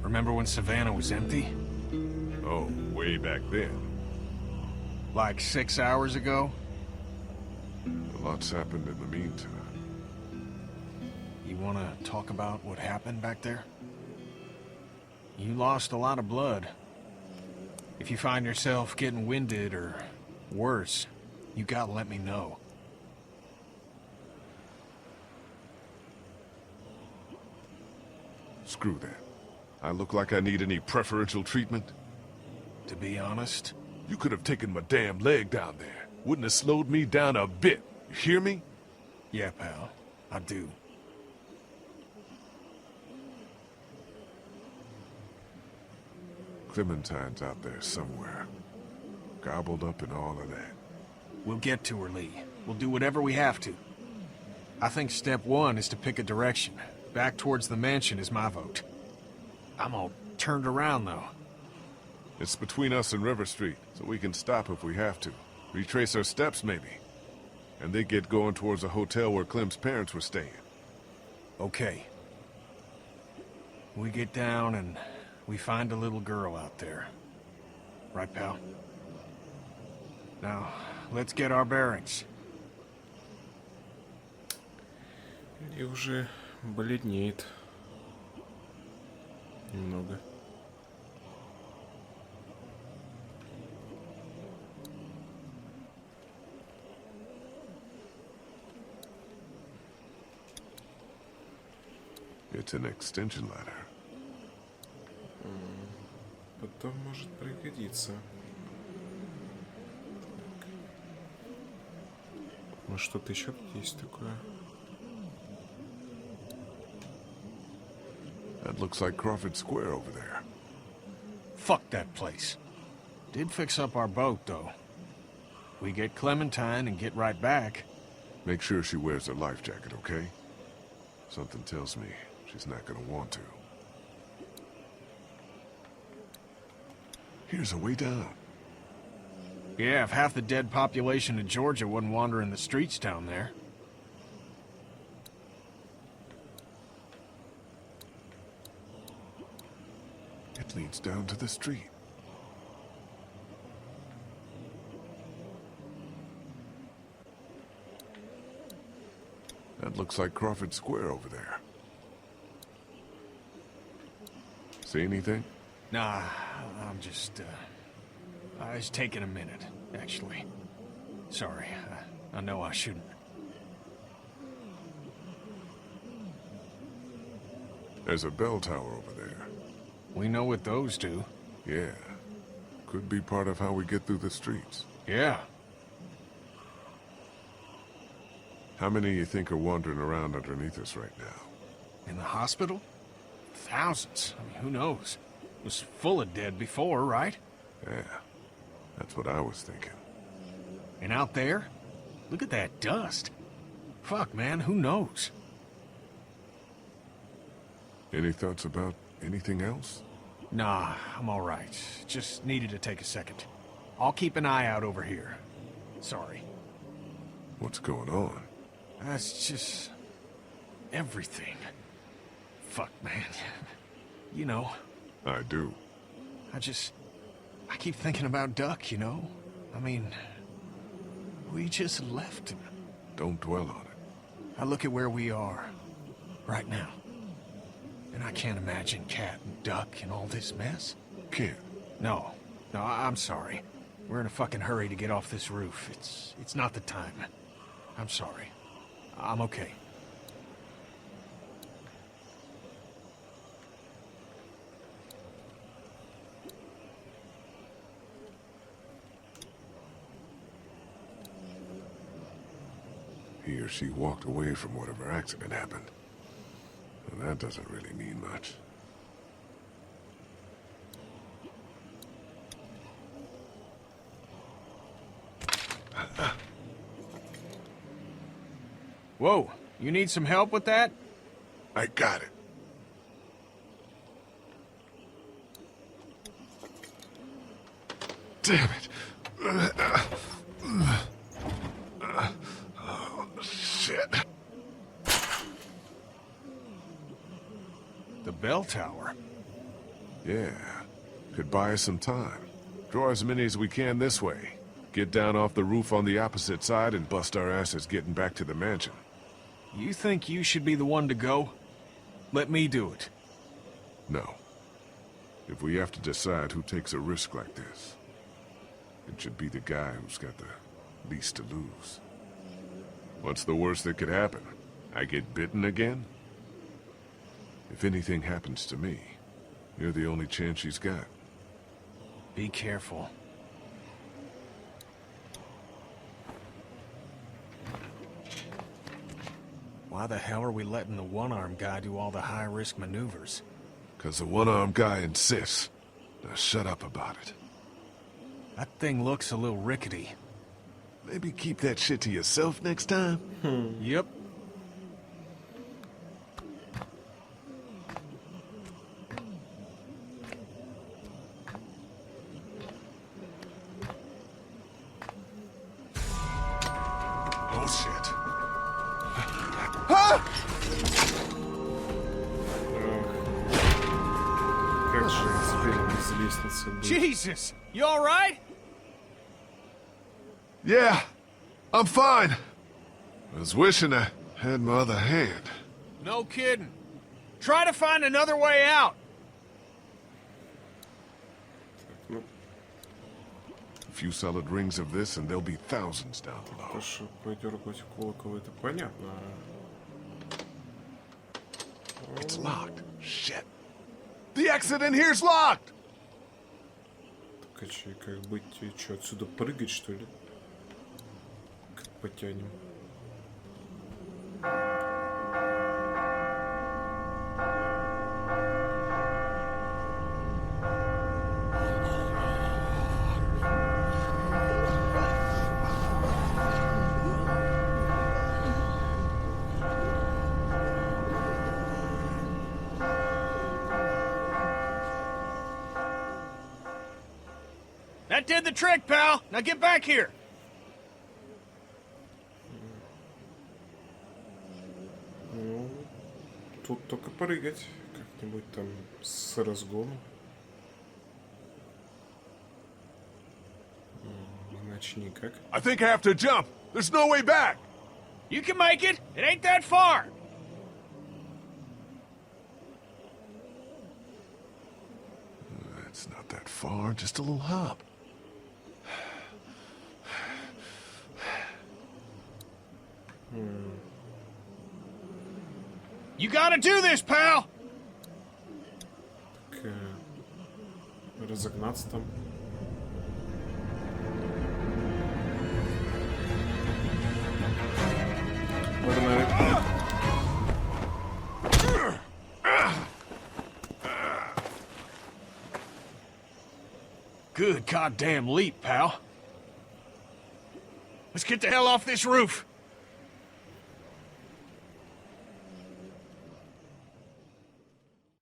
Remember when Savannah was empty? Oh, way back then. Like 6 hours ago? A lot's happened in the meantime. You wanna talk about what happened back there? You lost a lot of blood. If you find yourself getting winded or worse, you gotta let me know. Screw that. I look like I need any preferential treatment? To be honest, You could have taken my damn leg down there. Wouldn't have slowed me down a bit. You hear me? yeah, pal, I do. Clementine's out there somewhere. Gobbled up in all of that. We'll get to her, Lee. We'll do whatever we have to. I think step one is to pick a direction. Back towards the mansion is my vote. I'm all turned around, though. It's between us and River Street, so we can stop if we have to. Retrace our steps, maybe. And they get going towards a hotel where Clem's parents were staying. Okay. We get down and we find a little girl out there. Right, pal? Now, let's get our bearings. И уже бледнеет. Немного. It's an extension ladder. Потом может пригодиться. Может, что-то еще тут есть такое? That looks like Crawford Square over there. Fuck that place. Did fix up our boat, though. We get Clementine and get right back. Make sure she wears her life jacket, okay? Something tells me she's not gonna want to. Here's a way down. Yeah, if half the dead population of Georgia wasn't wandering the streets down there. It leads down to the street. That looks like Crawford Square over there. See anything? Nah, I'm just, it's taking a minute, actually. Sorry, I know I shouldn't. There's a bell tower over there. We know what those do. Yeah. Could be part of how we get through the streets. Yeah. How many you think are wandering around underneath us right now? In the hospital? Thousands. I mean, who knows? It was full of dead before, right? Yeah. That's what I was thinking. And out there? Look at that dust. Fuck, man, who knows? Any thoughts about anything else? Nah, I'm all right. Just needed to take a second. I'll keep an eye out over here. Sorry. What's going on? That's just... everything. Fuck, man. You know, I do. I keep thinking about Duck, you know? I mean, we just left him. Don't dwell on it. I look at where we are, right now. And I can't imagine Cat and Duck in all this mess. Can't. No, I'm sorry. We're in a fucking hurry to get off this roof. It's not the time. I'm sorry. I'm okay. He or she walked away from whatever accident happened. Well, that doesn't really mean much. Whoa, you need some help with that? I got it. Damn it. Oh, shit. The bell tower. Yeah. Could buy us some time. Draw as many as we can this way. Get down off the roof on the opposite side and bust our asses getting back to the mansion. You think you should be the one to go? Let me do it. No. If we have to decide who takes a risk like this, it should be the guy who's got the least to lose. What's the worst that could happen? I get bitten again? If anything happens to me, you're the only chance she's got. Be careful. Why the hell are we letting the one-armed guy do all the high-risk maneuvers? 'Cause the one-armed guy insists. Now shut up about it. That thing looks a little rickety. Maybe keep that shit to yourself next time? Yep. Oh, shit. Ah! Как же теперь без лестницы быть? Jesus! You alright? Yeah, I'm fine. I was wishing I had my other hand. No kidding. Try to find another way out. Ну, A few solid rings of this, and there'll be thousands down below. то, что подергать колокол, это понятно. It's locked. Shit. The exit in here's locked! Так, а че, как быть? Что, отсюда прыгать, что ли? Как потянем? That did the trick, pal. Now get back here. Ну, тут только прыгать. Как-нибудь там с разгону. Иначе никак. I think I have to jump. There's no way back. You can make it. It ain't that far. It's not that far, just a little hop. You gotta do this, pal. Так, разогнаться там. Погнали. Good goddamn leap, pal. Let's get the hell off this roof.